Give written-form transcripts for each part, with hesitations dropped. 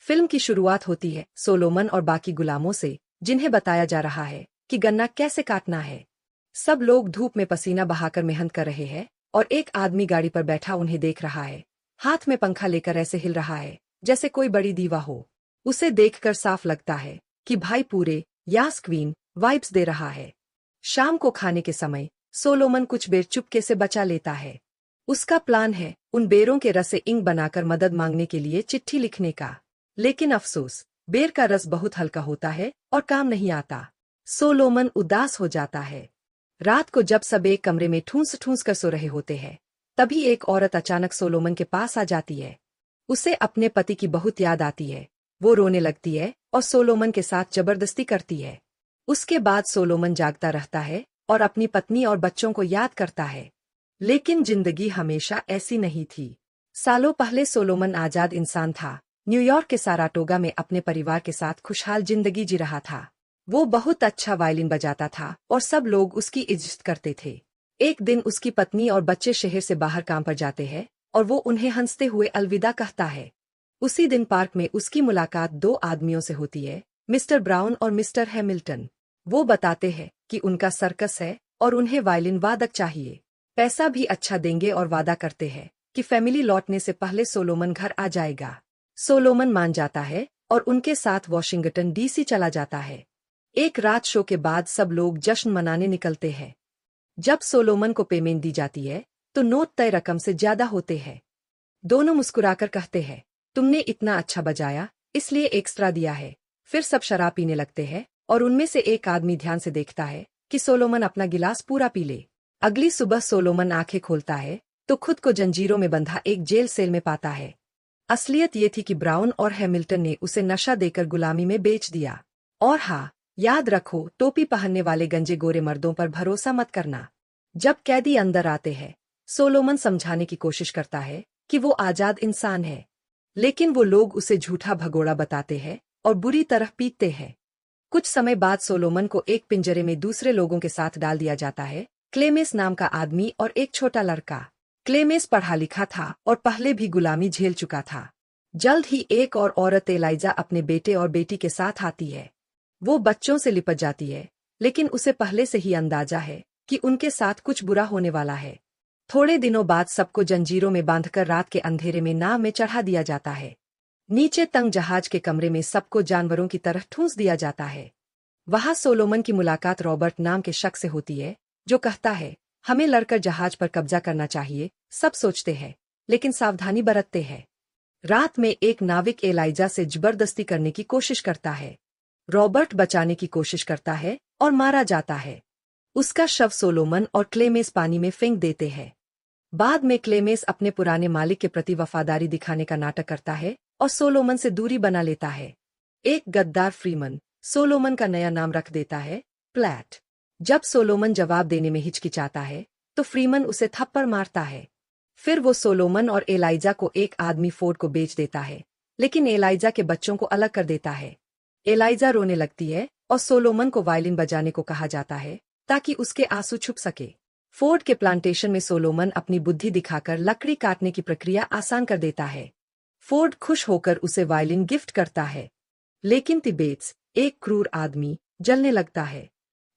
Film की शुरुआत होती है सोलोमन और बाकी गुलामों से, जिन्हें बताया जा रहा है कि गन्ना कैसे काटना है। सब लोग धूप में पसीना बहाकर मेहनत कर रहे हैं और एक आदमी गाड़ी पर बैठा उन्हें देख रहा है। हाथ में पंखा लेकर ऐसे हिल रहा है जैसे कोई बड़ी दीवा हो। उसे देखकर साफ लगता है कि भाई पूरे यास क्वीन वाइब्स दे रहा है। शाम को खाने के समय सोलोमन कुछ बेर चुपके से बचा लेता है। उसका प्लान है उन बेरों के रस से इंक बनाकर मदद मांगने के लिए चिट्ठी लिखने का। लेकिन अफसोस, बेर का रस बहुत हल्का होता है और काम नहीं आता। सोलोमन उदास हो जाता है। रात को जब सब एक कमरे में ठूंस ठूंस कर सो रहे होते हैं, तभी एक औरत अचानक सोलोमन के पास आ जाती है। उसे अपने पति की बहुत याद आती है। वो रोने लगती है और सोलोमन के साथ जबरदस्ती करती है। उसके बाद सोलोमन जागता रहता है और अपनी पत्नी और बच्चों को याद करता है। लेकिन जिंदगी हमेशा ऐसी नहीं थी। सालों पहले सोलोमन आजाद इंसान था। न्यूयॉर्क के साराटोगा में अपने परिवार के साथ खुशहाल जिंदगी जी रहा था। वो बहुत अच्छा वायलिन बजाता था और सब लोग उसकी इज्जत करते थे। एक दिन उसकी पत्नी और बच्चे शहर से बाहर काम पर जाते हैं और वो उन्हें हंसते हुए अलविदा कहता है। उसी दिन पार्क में उसकी मुलाकात दो आदमियों से होती है, मिस्टर ब्राउन और मिस्टर हैमिल्टन। वो बताते हैं कि उनका सर्कस है और उन्हें वायलिन वादक चाहिए। पैसा भी अच्छा देंगे और वादा करते हैं कि फैमिली लौटने से पहले सोलोमन घर आ जाएगा। सोलोमन मान जाता है और उनके साथ वॉशिंगटन डीसी चला जाता है। एक रात शो के बाद सब लोग जश्न मनाने निकलते हैं। जब सोलोमन को पेमेंट दी जाती है तो नोट तय रकम से ज्यादा होते हैं। दोनों मुस्कुराकर कहते हैं, तुमने इतना अच्छा बजाया इसलिए एक्स्ट्रा दिया है। फिर सब शराब पीने लगते हैं और उनमें से एक आदमी ध्यान से देखता है कि सोलोमन अपना गिलास पूरा पी ले। अगली सुबह सोलोमन आंखें खोलता है तो खुद को जंजीरों में बंधा एक जेल सेल में पाता है। असलियत ये थी कि ब्राउन और हैमिल्टन ने उसे नशा देकर गुलामी में बेच दिया। और हाँ, याद रखो, टोपी पहनने वाले गंजे गोरे मर्दों पर भरोसा मत करना। जब कैदी अंदर आते हैं, सोलोमन समझाने की कोशिश करता है कि वो आजाद इंसान है। लेकिन वो लोग उसे झूठा भगोड़ा बताते हैं और बुरी तरह पीटते हैं। कुछ समय बाद सोलोमन को एक पिंजरे में दूसरे लोगों के साथ डाल दिया जाता है, क्लेमेस नाम का आदमी और एक छोटा लड़का। क्लेमेस पढ़ा लिखा था और पहले भी गुलामी झेल चुका था। जल्द ही एक और औरत एलाइजा अपने बेटे और बेटी के साथ आती है। वो बच्चों से लिपट जाती है, लेकिन उसे पहले से ही अंदाजा है कि उनके साथ कुछ बुरा होने वाला है। थोड़े दिनों बाद सबको जंजीरों में बांधकर रात के अंधेरे में नाव में चढ़ा दिया जाता है। नीचे तंग जहाज के कमरे में सबको जानवरों की तरह ठूंस दिया जाता है। वहां सोलोमन की मुलाकात रॉबर्ट नाम के शख्स से होती है, जो कहता है, हमें लड़कर जहाज पर कब्जा करना चाहिए। सब सोचते हैं, लेकिन सावधानी बरतते हैं। रात में एक नाविक एलाइजा से जबरदस्ती करने की कोशिश करता है। रॉबर्ट बचाने की कोशिश करता है और मारा जाता है। उसका शव सोलोमन और क्लेमेस पानी में फेंक देते हैं। बाद में क्लेमेस अपने पुराने मालिक के प्रति वफादारी दिखाने का नाटक करता है और सोलोमन से दूरी बना लेता है। एक गद्दार फ्रीमन सोलोमन का नया नाम रख देता है, प्लैट। जब सोलोमन जवाब देने में हिचकिचाता है तो फ्रीमन उसे थप्पड़ मारता है। फिर वो सोलोमन और एलाइजा को एक आदमी फोर्ड को बेच देता है, लेकिन एलाइजा के बच्चों को अलग कर देता है। एलाइजा रोने लगती है और सोलोमन को वायलिन बजाने को कहा जाता है ताकि उसके आंसू छुप सके। फोर्ड के प्लांटेशन में सोलोमन अपनी बुद्धि दिखाकर लकड़ी काटने की प्रक्रिया आसान कर देता है। फोर्ड खुश होकर उसे वायलिन गिफ्ट करता है। लेकिन तिबेट्स, एक क्रूर आदमी, जलने लगता है।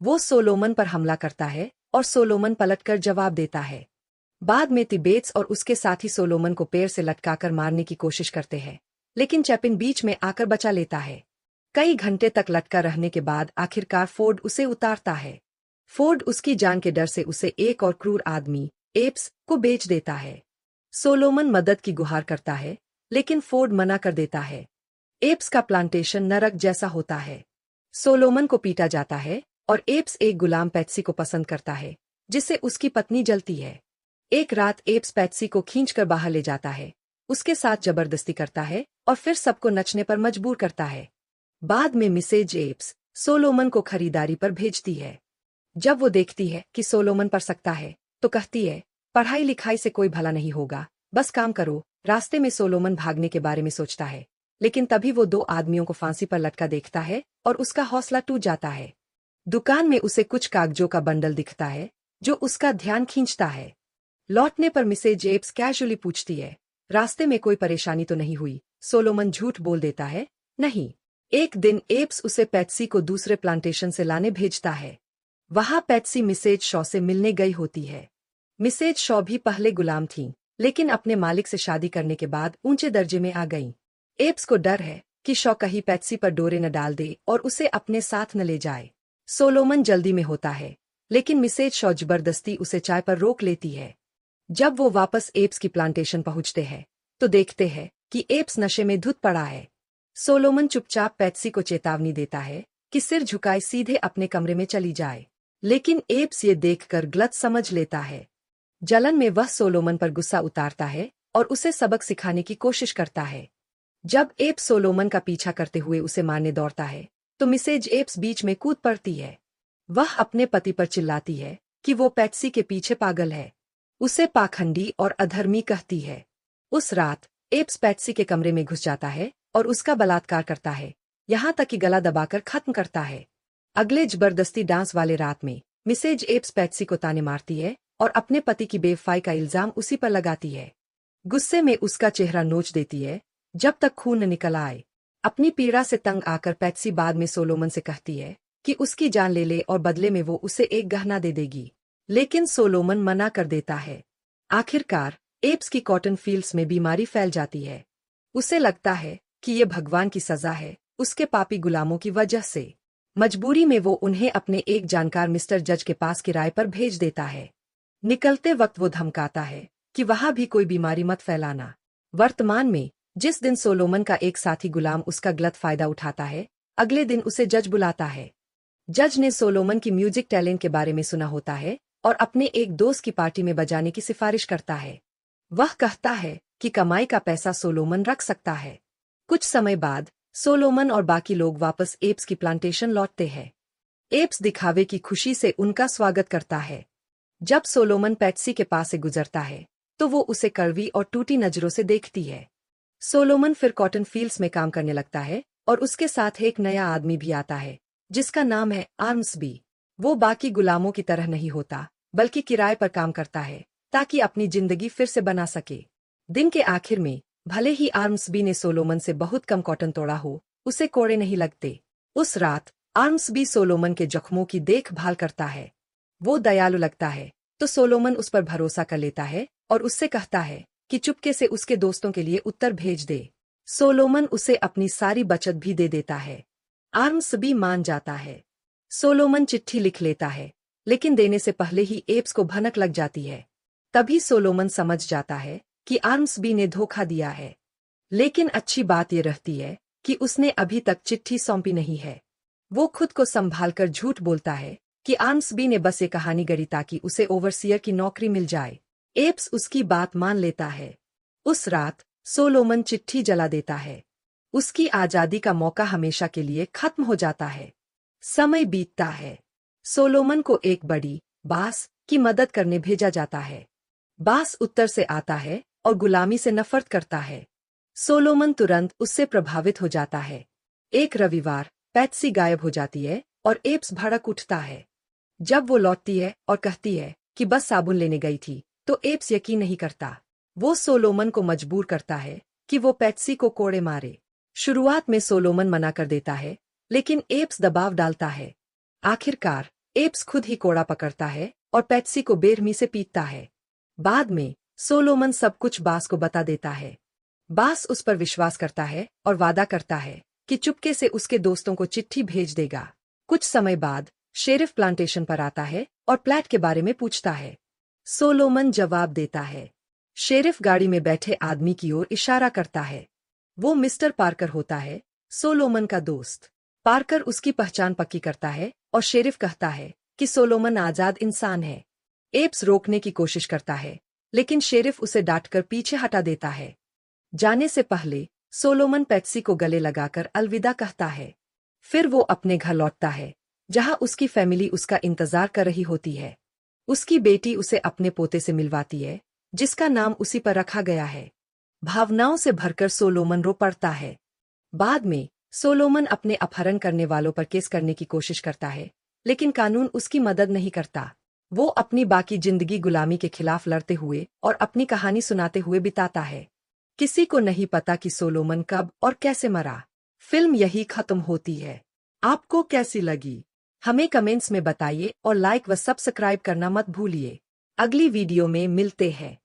वो सोलोमन पर हमला करता है और सोलोमन पलटकर जवाब देता है। बाद में तिबेट्स और उसके साथी सोलोमन को पैर से लटकाकर मारने की कोशिश करते हैं, लेकिन चैपिन बीच में आकर बचा लेता है। कई घंटे तक लटका रहने के बाद आखिरकार फोर्ड उसे उतारता है। फोर्ड उसकी जान के डर से उसे एक और क्रूर आदमी, एप्स, को बेच देता है। सोलोमन मदद की गुहार करता है, लेकिन फोर्ड मना कर देता है। एप्स का प्लांटेशन नरक जैसा होता है। सोलोमन को पीटा जाता है और एप्स एक गुलाम पैट्सी को पसंद करता है, जिससे उसकी पत्नी जलती है। एक रात एप्स पैट्सी को खींचकर बाहर ले जाता है, उसके साथ जबरदस्ती करता है और फिर सबको नचने पर मजबूर करता है। बाद में मिसेज एप्स सोलोमन को खरीदारी पर भेजती है। जब वो देखती है कि सोलोमन पर सकता है, तो कहती है, पढ़ाई लिखाई से कोई भला नहीं होगा, बस काम करो। रास्ते में सोलोमन भागने के बारे में सोचता है, लेकिन तभी वो दो आदमियों को फांसी पर लटका देखता है और उसका हौसला टूट जाता है। दुकान में उसे कुछ कागजों का बंडल दिखता है, जो उसका ध्यान खींचता है। लौटने पर मिसेज एप्स कैजुअली पूछती है, रास्ते में कोई परेशानी तो नहीं हुई? सोलोमन झूठ बोल देता है, नहीं। एक दिन एप्स उसे पेप्सी को दूसरे प्लांटेशन से लाने भेजता है। वहां पेप्सी मिसेज शॉ से मिलने गई होती है। मिसेज शॉ भी पहले गुलाम थीं, लेकिन अपने मालिक से शादी करने के बाद ऊंचे दर्जे में आ गईं। एप्स को डर है कि शॉ कहीं पेप्सी पर डोरे न डाल दे और उसे अपने साथ न ले जाए। सोलोमन जल्दी में होता है, लेकिन मिसेज शॉ जबरदस्ती उसे चाय पर रोक लेती है। जब वो वापस एप्स की प्लांटेशन पहुंचते हैं, तो देखते हैं कि एप्स नशे में धुत पड़ा है। सोलोमन चुपचाप पेप्सी को चेतावनी देता है कि सिर झुकाए सीधे अपने कमरे में चली जाए, लेकिन एप्स ये देखकर गलत समझ लेता है। जलन में वह सोलोमन पर गुस्सा उतारता है और उसे सबक सिखाने की कोशिश करता है। जब एप्स सोलोमन का पीछा करते हुए उसे मारने दौड़ता है, तो मिसेज एप्स बीच में कूद पड़ती है। वह अपने पति पर चिल्लाती है कि वो पेप्सी के पीछे पागल है, उसे पाखंडी और अधर्मी कहती है। उस रात एप्स पेप्सी के कमरे में घुस जाता है और उसका बलात्कार करता है, यहाँ तक कि गला दबाकर खत्म करता है। अगले जबरदस्ती डांस वाले रात में मिसेज एप्स पेप्सी को ताने मारती है और अपने पति की बेवफाई का इल्जाम उसी पर लगाती है। गुस्से में उसका चेहरा नोच देती है जब तक खून न निकल आए। अपनी पीड़ा से तंग आकर पेप्सी बाद में सोलोमन से कहती है कि उसकी जान ले ले और बदले में वो उसे एक गहना दे देगी, लेकिन सोलोमन मना कर देता है। आखिरकार एप्स की कॉटन फील्ड्स में बीमारी फैल जाती है। उसे लगता है कि ये भगवान की सजा है उसके पापी गुलामों की वजह से। मजबूरी में वो उन्हें अपने एक जानकार मिस्टर जज के पास किराए पर भेज देता है। निकलते वक्त वो धमकाता है कि वहां भी कोई बीमारी मत फैलाना। वर्तमान में जिस दिन सोलोमन का एक साथी गुलाम उसका गलत फायदा उठाता है, अगले दिन उसे जज बुलाता है। जज ने सोलोमन की म्यूजिक टैलेंट के बारे में सुना होता है और अपने एक दोस्त की पार्टी में बजाने की सिफारिश करता है। वह कहता है कि कमाई का पैसा सोलोमन रख सकता है। कुछ समय बाद सोलोमन और बाकी लोग वापस एप्स की प्लांटेशन लौटते हैं। एप्स दिखावे की खुशी से उनका स्वागत करता है। जब सोलोमन पेप्सी के पास से गुजरता है, तो वो उसे कड़वी और टूटी नजरों से देखती है। सोलोमन फिर कॉटन फील्ड्स में काम करने लगता है और उसके साथ एक नया आदमी भी आता है, जिसका नाम है आर्म्सबी। वो बाकी गुलामों की तरह नहीं होता, बल्कि किराए पर काम करता है ताकि अपनी जिंदगी फिर से बना सके। दिन के आखिर में भले ही आर्म्सबी ने सोलोमन से बहुत कम कॉटन तोड़ा हो, उसे कोड़े नहीं लगते। उस रात आर्म्सबी सोलोमन के जख्मों की देखभाल करता है। वो दयालु लगता है तो सोलोमन उस पर भरोसा कर लेता है और उससे कहता है कि चुपके से उसके दोस्तों के लिए उत्तर भेज दे। सोलोमन उसे अपनी सारी बचत भी दे देता है। आर्म्सबी मान जाता है। सोलोमन चिट्ठी लिख लेता है, लेकिन देने से पहले ही एप्स को भनक लग जाती है। तभी सोलोमन समझ जाता है कि आर्म्सबी ने धोखा दिया है। लेकिन अच्छी बात ये रहती है कि उसने अभी तक चिट्ठी सौंपी नहीं है। वो खुद को संभालकर झूठ बोलता है कि आर्म्सबी ने बस ये कहानी गढ़ी ताकि उसे ओवरसियर की नौकरी मिल जाए। एप्स उसकी बात मान लेता है। उस रात सोलोमन चिट्ठी जला देता है। उसकी आजादी का मौका हमेशा के लिए खत्म हो जाता है। समय बीतता है। सोलोमन को एक बड़ी बास की मदद करने भेजा जाता है। बास उत्तर से आता है और गुलामी से नफरत करता है। सोलोमन तुरंत उससे प्रभावित हो जाता है। एक रविवार पेप्सी गायब हो जाती है और एप्स भड़क उठता है। जब वो लौटती है और कहती है कि बस साबुन लेने गई थी, तो एप्स यकीन नहीं करता। वो सोलोमन को मजबूर करता है कि वो पेप्सी को कोड़े मारे। शुरुआत में सोलोमन मना कर देता है, लेकिन एप्स दबाव डालता है। आखिरकार एप्स खुद ही कोड़ा पकड़ता है और पेप्सी को बेरहमी से पीटता है। बाद में सोलोमन सब कुछ बास को बता देता है। बास उस पर विश्वास करता है और वादा करता है कि चुपके से उसके दोस्तों को चिट्ठी भेज देगा। कुछ समय बाद शेरिफ प्लांटेशन पर आता है और प्लैट के बारे में पूछता है। सोलोमन जवाब देता है। शेरिफ गाड़ी में बैठे आदमी की ओर इशारा करता है। वो मिस्टर पार्कर होता है, सोलोमन का दोस्त। पार्कर उसकी पहचान पक्की करता है और शेरिफ कहता है कि सोलोमन आजाद इंसान है। एप्स रोकने की कोशिश करता है, लेकिन शेरिफ उसे डांटकर पीछे हटा देता है। जाने से पहले सोलोमन पेप्सी को गले लगाकर अलविदा कहता है। फिर वो अपने घर लौटता है, जहां उसकी फैमिली उसका इंतजार कर रही होती है। उसकी बेटी उसे अपने पोते से मिलवाती है, जिसका नाम उसी पर रखा गया है। भावनाओं से भरकर सोलोमन रो पड़ता है। बाद में सोलोमन अपने अपहरण करने वालों पर केस करने की कोशिश करता है, लेकिन कानून उसकी मदद नहीं करता। वो अपनी बाकी जिंदगी गुलामी के खिलाफ लड़ते हुए और अपनी कहानी सुनाते हुए बिताता है। किसी को नहीं पता कि सोलोमन कब और कैसे मरा। फिल्म यही खत्म होती है। आपको कैसी लगी? हमें कमेंट्स में बताइए और लाइक व सब्सक्राइब करना मत भूलिए। अगली वीडियो में मिलते हैं।